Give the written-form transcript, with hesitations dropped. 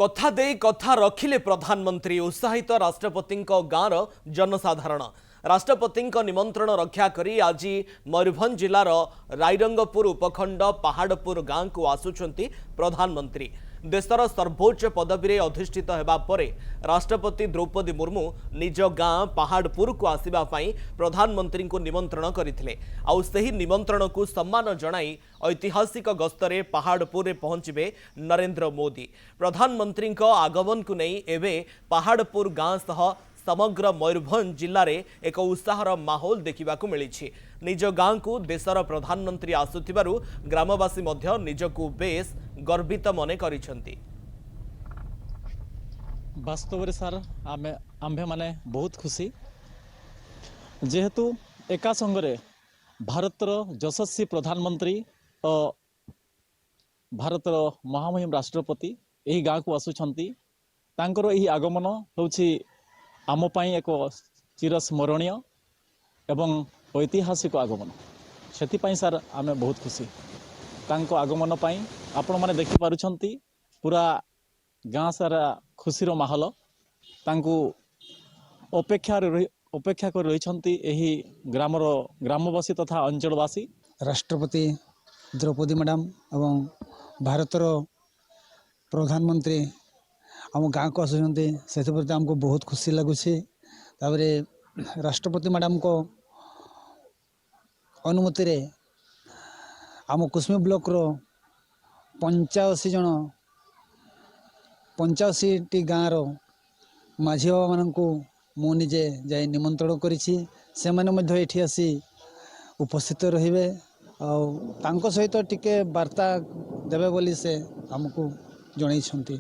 कथा दे कथा रखिले प्रधानमंत्री उत्साहित राष्ट्रपति गाँवर जनसाधारण राष्ट्रपति निमंत्रण रक्षा करी आज मयूरभंज जिलार रायरंगपुर उपखंड पहाड़पुर गाँव को आसुचंती प्रधानमंत्री देशर सर्वोच्च पदवी अधिष्ठित होगा परे राष्ट्रपति द्रौपदी मुर्मू निज गाँ पहाड़पुर को आसवा प्रधानमंत्री को निमंत्रण करथिले आउ सही निमंत्रण को सम्मान जणाई ऐतिहासिक गस्तरे पहाड़पुर में पहुंचे नरेंद्र मोदी प्रधानमंत्री आगमन को नहीं एवं पहाड़पुर गाँ सह समग्र मयूरभंज जिले में एक उत्साहर माहौल देखा मिली निज गाँ को देशर प्रधानमंत्री आसुथिबारु ग्रामवासी मध्य निजकु बेस गर्वित मने करिसेंती। वास्तव में सार आम्भे माने बहुत खुशी जेहेतु एका संगरे भारतर यशस्वी प्रधानमंत्री और भारतर महामहिम राष्ट्रपति यही गाँव को आसुछंती तांकर यही आगमन होछि आम पाई एक चिरस्मरणीय एवं ऐतिहासिक आगमन से सार आमे बहुत खुशी तांको आगमन पाई आपण माने देखि पारुछंती पूरा गाँ सारा खुशीर माहौल तांको अपेक्षा कर रही एही ग्रामवासी तथा अंचलवासी राष्ट्रपति द्रौपदी मैडम एवं भारतर प्रधानमंत्री आम गाँ को आसुँच से प्रति आमको बहुत खुशी लगुच राष्ट्रपति मैडम को अनुमति रे आम कुसमी ब्लॉक रो 85 गाँव रो माझी बाबा मान मु निजे जाई निमंत्रण करिछि से माने मध्य एठी आसी उपस्थित रहिबे आ तांको सहित टिके वार्ता देबे बोली से हमको जणाई छंती।